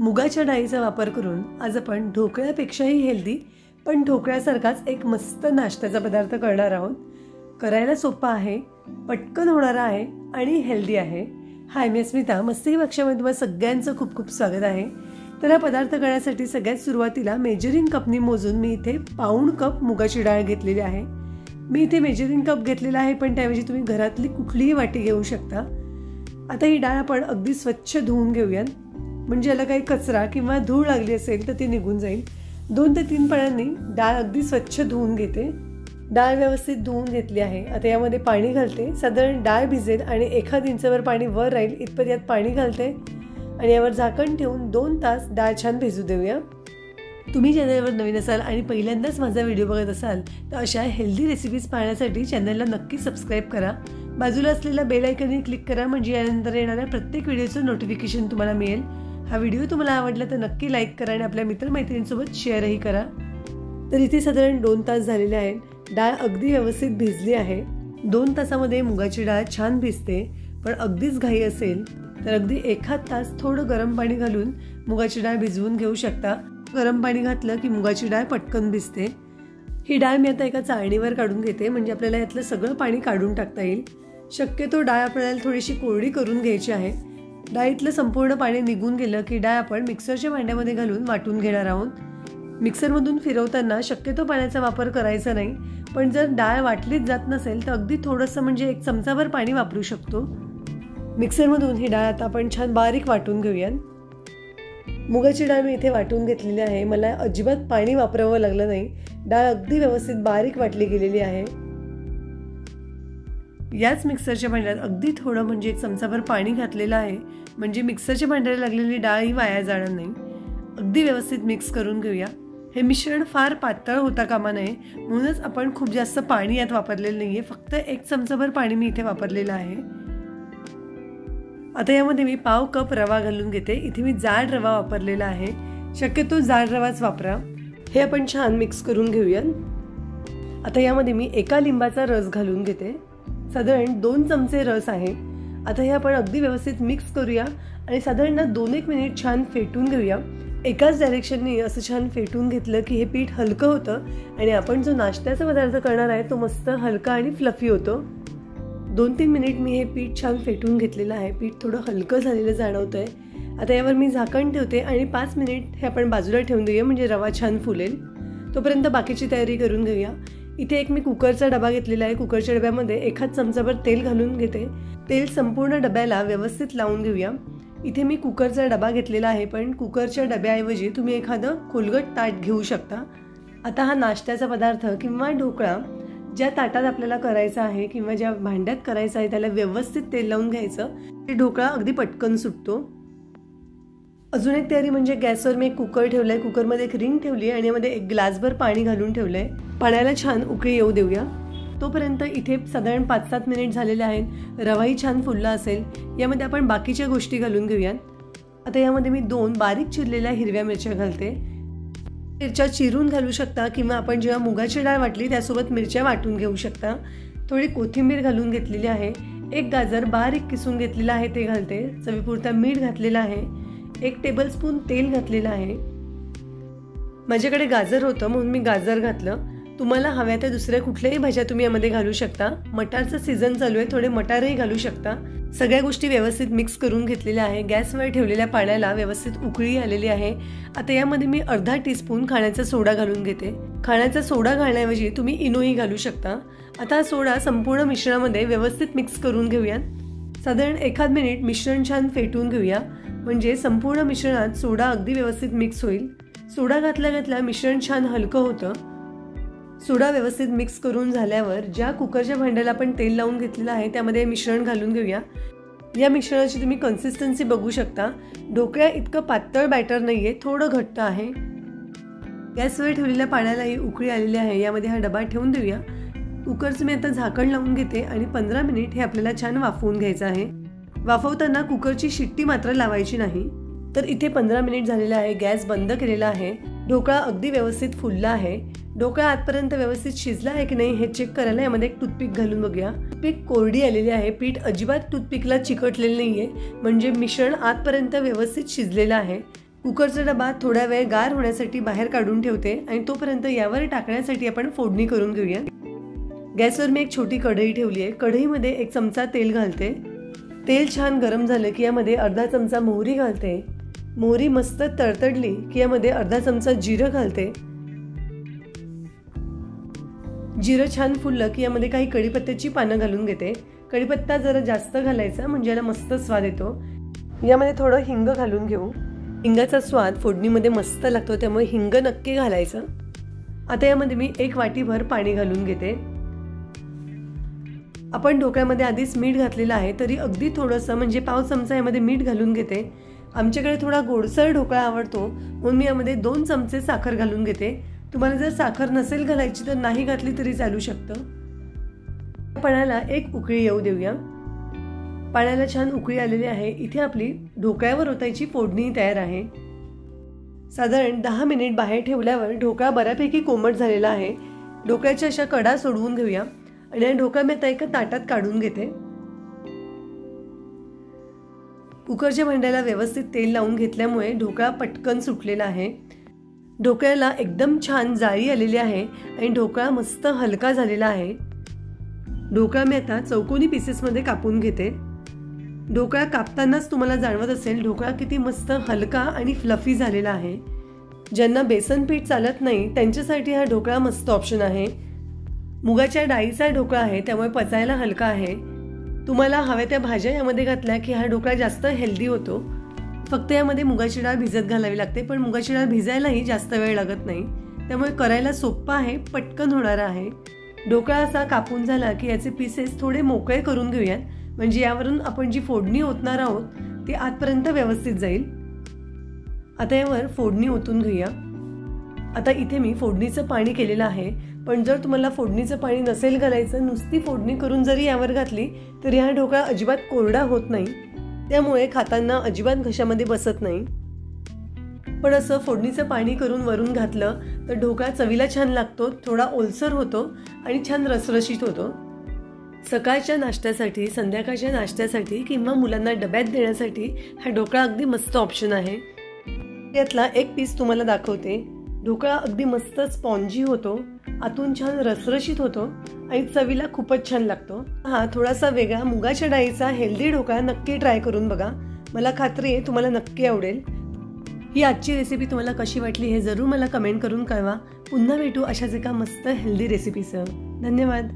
मुगाच्या डाळीचा वापर करून आज आपण ढोकळ्यापेक्षाही हेल्दी पण ढोकळ्यासारखाच एक मस्त नाश्त्याचा पदार्थ करणार आहोत। करायला सोपा आहे, पटकन होणारा आहे आणि हेल्दी आहे। हाय, मी स्मिता, मस्ती कक्षामध्ये तुम्हा सगळ्यांचं खूप खूप स्वागत आहे। तर हा पदार्थ करण्यासाठी सगळ्यात सुरुवातीला मेजरिंग कपनी मोजून मी इथे पाऊण कप मुगाची डाळ घेतलेली आहे। मी इथे मेजरिंग कप घेतलेला आहे, पण त्याऐवजी तुम्ही घरातली कुठलीही वाटी घेऊ शकता। आता ही डाळ आपण अगदी स्वच्छ धुवून घेऊया, म्हणजे याला काही कचरा किंवा धूळ लागली असेल तर ती निघून जाईल। 2 ते 3 पाण्याने डाळ अगदी स्वच्छ धुवून घेते। डाळ व्यवस्थित धुवून घेतली आहे। आता यामध्ये पाणी घालते, साधारण डाळ भिजेल आणि 1 इंचवर पाणी वर राहील इतपत यात पाणी घालते आणि यावर झाकण ठेवून 2 तास डाळ छान भिजू देऊया। तुम्ही चॅनलवर नवीन असाल आणि पहिल्यांदाच माझा व्हिडिओ बघत असाल तर अशा हेल्दी रेसिपीज पाहण्यासाठी चॅनलला नक्की सबस्क्राईब करा। बाजूला असलेल्या बेल आयकॉनवर क्लिक करा, म्हणजे यानंतर येणाऱ्या प्रत्येक व्हिडिओचं नोटिफिकेशन तुम्हाला मिळेल। हा व्हिडिओ तुम्हाला आवडला तर नक्की लाईक करा आणि आपल्या मित्रमैत्रिणींसोबत शेअरही करा। तर इथे साधारण 2 तास झालेले आहेत। डाळ अगदी व्यवस्थित भिजली आहे। 2 तासामध्ये मुगाची डाळ छान भिजते, पण अगदीच घाई असेल तर अगदी 1 तास थोडं गरम पाणी घालून मुगाची डाळ भिजवून घेऊ शकता। गरम पाणी घातलं की मुगाची डाळ पटकन भिजते। ही डाळ मी आता एका चाळणीवर काढून घेते, म्हणजे आपल्याला यातलं सगळं पाणी काढून टाकता येईल। शक्यतो डाळ आपल्याला थोडीशी कोरडी करून घ्यायची आहे। डाळीतलं संपूर्ण पाणी निघून गेलं की डाळ आपण मिक्सरच्या भांड्यामध्ये घालून वाटून घेणार आहोत। मिक्सरमधून फिरवताना शक्यतो पाण्याचा वापर करायचा नाही, पण जर डाळ वाटलीच जात नसेल तर अगदी थोडंसं म्हणजे 1 चमचाभर पाणी वापरू शकतो। मिक्सरमधून ही डाळ आता आपण छान बारीक वाटून घेऊया। मुगाची डाळ मी इथे वाटून घेतलेली आहे, मला अजिबात पाणी वापरावं लागलं नाही। डाळ अगदी व्यवस्थित बारीक वाटली गेलेली आहे। याच मिक्सरच्या भांड्यात अगदी थोडं म्हणजे 1 चमचाभर पाणी घातलेलं आहे, म्हणजे मिक्सरच्या भांड्याला लागलेली डाळ ही वाया जाणार नाही। अगदी व्यवस्थित मिक्स करून घेऊया। हे मिश्रण फार पातळ होता कामा नये, म्हणूनच आपण खूप जास्त पाणी यात वापरलेलं नाहीये। फक्त 1 चमचाभर पाणी मी इथे वापरलेलं आहे। आता यामध्ये मी पाव कप रवा घालून घेते। इथे मी जाड रवा वापरलेला आहे, शक्यतो जाड रवाच वापरा। हे आपण छान मिक्स करून घेऊया। आता यामध्ये मी 1 लिंबाचा रस घालून घेते, साधारण 2 चमचे रस आहे। आता हे आपण अगदी व्यवस्थित मिक्स करूया आणि साधारण 2-1 मिनिट छान फेटून घेऊया। एकाच डायरेक्शननी असं छान फेटून घेतलं की हे पीठ हलकं होतं आणि आपण जो नाश्त्याचा पदार्थ करणार आहे तो मस्त हलका आणि फ्लफी होतो। 2-3 मिनिट मी हे पीठ छान फेटून घेतलेलं आहे। पीठ थोडं हलकं झालेलं जाणवतंय। आता यावर मी झाकण ठेवते आणि 5 मिनिट हे आपण बाजूला ठेवून देऊया, म्हणजे रवा छान फुलेल। तोपर्यंत बाकीची तयारी करून घेऊया। इथे एक मी कुकरचा डबा घेतलेला आहे। कुकरच्या डब्यामध्ये 1 चमचाभर तेल घालून घेते। तेल संपूर्ण डब्याला व्यवस्थित लावून घेऊया। इथे मी कुकरचा डबा घेतलेला आहे, पण कुकरच्या डब्याऐवजी तुम्ही एखादं खोलगट ताट घेऊ शकता। आता हा नाश्त्याचा पदार्थ किंवा ढोकळा ज्या ताटात आपल्याला करायचा आहे किंवा ज्या भांड्यात करायचा आहे त्याला व्यवस्थित तेल लावून घ्यायचं, ते ढोकळा अगदी पटकन सुटतो। अजून एक तयारी म्हणजे गॅसवर मी एक कुकर ठेवलाय। कुकरमध्ये एक रिंग ठेवली आणि यामध्ये 1 ग्लासभर पाणी घालून ठेवलंय। पाण्याला छान उकळी येऊ देऊया। तोपर्यंत इथे साधारण 5-7 मिनिट झालेले आहेत। रवाही छान फुलला असेल। यामध्ये आपण बाकीच्या गोष्टी घालून घेऊयात। आता यामध्ये मी 2 बारीक चिरलेल्या हिरव्या मिरच्या घालते। मिरच्या चिरून घालू शकता किंवा आपण जेव्हा मुगाची डाळ वाटली त्यासोबत मिरच्या वाटून घेऊ शकता। थोडी कोथिंबीर घालून घेतलेली आहे। 1 गाजर बारीक किसून घेतलेला आहे ते घालते। चवीपुरता मीठ घातलेलं आहे। 1 टेबलस्पून तेल घातलेलं आहे। माझ्याकडे गाजर होतं म्हणून मी गाजर घातलं। तुम्हाला हव्या त्या दुसऱ्या कुठल्याही भाज्या तुम्ही यामध्ये घालू शकता। मटारचं सीझन चालू आहे, थोडे मटारही घालू शकता। सगळ्या गोष्टी व्यवस्थित मिक्स करून घेतलेल्या आहे। गॅसवर ठेवलेल्या पाण्याला व्यवस्थित उकळी आलेली आहे। आता यामध्ये मी अर्धा टीस्पून खाण्याचा सोडा घालून घेते। खाण्याचा सोडा घालण्याऐवजी तुम्ही इनोही घालू शकता। आता हा सोडा संपूर्ण मिश्रणामध्ये व्यवस्थित मिक्स करून घेऊया। साधारण 1 मिनिट मिश्रण छान फेटून घेऊया, म्हणजे संपूर्ण मिश्रणात सोडा अगदी व्यवस्थित मिक्स होईल। सोडा घातल्या मिश्रण छान हलकं होतं। सोडा व्यवस्थित मिक्स करून झाल्यावर ज्या कुकरच्या भांड्याला आपण तेल लावून घेतलेलं आहे त्यामध्ये मिश्रण घालून घेऊया। या मिश्रणाची तुम्ही कन्सिस्टन्सी बघू शकता। ढोकळ्या इतकं पातळ बॅटर नाहीये, थोडं घट्ट आहे। गॅसवर ठेवलेल्या पाण्यालाही उकळी आलेली आहे। यामध्ये हा डबा ठेवून देऊया। कुकरचं मी आता झाकण लावून घेते आणि 15 मिनिट हे आपल्याला छान वाफवून घ्यायचं आहे। वाफवताना कुकरची शिट्टी मात्र लावायची नाही। तर इथे 15 मिनिट झालेले आहे। गॅस बंद केलेला आहे। ढोकळा अगदी व्यवस्थित फुलला आहे। ढोकळा आजपर्यंत व्यवस्थित शिजला आहे की नाही हे चेक करायला यामध्ये एक टूथपिक घालून बघूया। टूथपिक कोरडी आलेली आहे। पीठ अजिबात टूथपिकला चिकटलेलं नाहीये, म्हणजे मिश्रण आजपर्यंत व्यवस्थित शिजलेलं आहे। कुकरचा डबा थोडा वेळ गार होण्यासाठी बाहेर काढून ठेवते आणि तोपर्यंत यावर टाकण्यासाठी आपण फोडणी करून घेऊया। गॅसवर मी एक छोटी कढई ठेवली आहे। कढईमध्ये 1 चमचा तेल घालते। तेल छान गरम झालं की यामध्ये अर्धा चमचा मोहरी घालते। मोहरी मस्त तडतडली की यामध्ये अर्धा चमचा जिरं घालते। जिरं छान फुललं की यामध्ये काही कढीपत्त्याची पानं घालून घेते। कढीपत्ता जरा जास्त घालायचा म्हणजे याला मस्त स्वाद येतो। यामध्ये थोडं हिंग घालून घेऊ। हिंगाचा स्वाद फोडणीमध्ये मस्त लागतो, त्यामुळे हिंग नक्की घालायचं। आता यामध्ये मी 1 वाटीभर पाणी घालून घेते। आपण ढोकळ्यामध्ये आधीच मीठ घातलेलं आहे, तरी अगदी थोडंसं म्हणजे पाव चमचा यामध्ये मीठ घालून घेते। आमच्याकडे थोडा गोडसर ढोकळा आवडतो म्हणून मी यामध्ये 2 चमचे साखर घालून घेते। तुम्हाला जर साखर नसेल घालायची तर नाही घातली तरी चालू शकतं। पाण्याला 1 उकळी येऊ देऊया। पाण्याला छान उकळी आलेली आहे। इथे आपली ढोकळ्यावर ओतायची फोडणी तयार आहे। साधारण 10 मिनिट बाहेर ठेवल्यावर ढोकळा बऱ्यापैकी कोमट झालेला आहे। ढोकळ्याच्या अशा कडा सोडवून घेऊया आणि हा ढोकळा मी आता एका ताटात काढून घेते। कुकरच्या भांड्याला व्यवस्थित तेल लावून घेतल्यामुळे ढोकळा पटकन सुटलेला आहे। ढोकळ्याला एकदम छान जाळी आलेली आहे आणि ढोकळा मस्त हलका झालेला आहे। ढोकळा मी आता चौकोनी पीसेसमध्ये कापून घेते। ढोकळा कापतानाच तुम्हाला जाणवत असेल ढोकळा किती मस्त हलका आणि फ्लफी झालेला आहे। ज्यांना बेसन पीठ चालत नाही त्यांच्यासाठी हा ढोकळा मस्त ऑप्शन आहे। मुगाच्या डाळीचा ढोकळा आहे त्यामुळे पचायला हलका आहे। तुम्हाला हव्या त्या भाज्या यामध्ये घातल्या की हा ढोकळा जास्त हेल्दी होतो। फक्त यामध्ये मुगाची डाळ भिजत घालावी लागते, पण मुगाची डाळ भिजायलाही जास्त वेळ लागत नाही, त्यामुळे करायला सोपं आहे, पटकन होणारा आहे। ढोकळा असा कापून झाला की याचे पीसेस थोडे मोकळे करून घेऊयात, म्हणजे यावरून आपण जी फोडणी ओतणार आहोत ती आतपर्यंत व्यवस्थित जाईल। आता यावर फोडणी ओतून घेऊया। आता इथे मी फोडणीचं पाणी केलेलं आहे, पण जर तुम्हाला फोडणीचं पाणी नसेल घालायचं, नुसती फोडणी करून जरी यावर घातली तरी हा ढोकळा अजिबात कोरडा होत नाही, त्यामुळे खाताना अजिबात घशामध्ये बसत नाही। पण असं फोडणीचं पाणी करून वरून घातलं तर ढोकळा चवीला छान लागतो, थोडा ओलसर होतो आणि छान रसरशीत होतो। सकाळच्या नाश्त्यासाठी, संध्याकाळच्या नाश्त्यासाठी किंवा मुलांना डब्यात देण्यासाठी हा ढोकळा अगदी मस्त ऑप्शन आहे। यातला एक पीस तुम्हाला दाखवते। ढोकळा अगदी मस्त स्पॉन्जी होतो, आतून छान रसरशीत होतो आणि चवीला खूपच छान लागतो। हा थोडासा वेगळा मुगाच्या डाळीचा हेल्दी ढोकळा नक्की ट्राय करून बघा, मला खात्री आहे तुम्हाला नक्की आवडेल। ही आजची रेसिपी तुम्हाला कशी वाटली हे जरूर मला कमेंट करून कळवा। पुन्हा भेटू अशाच एका मस्त हेल्दी रेसिपीसह। धन्यवाद।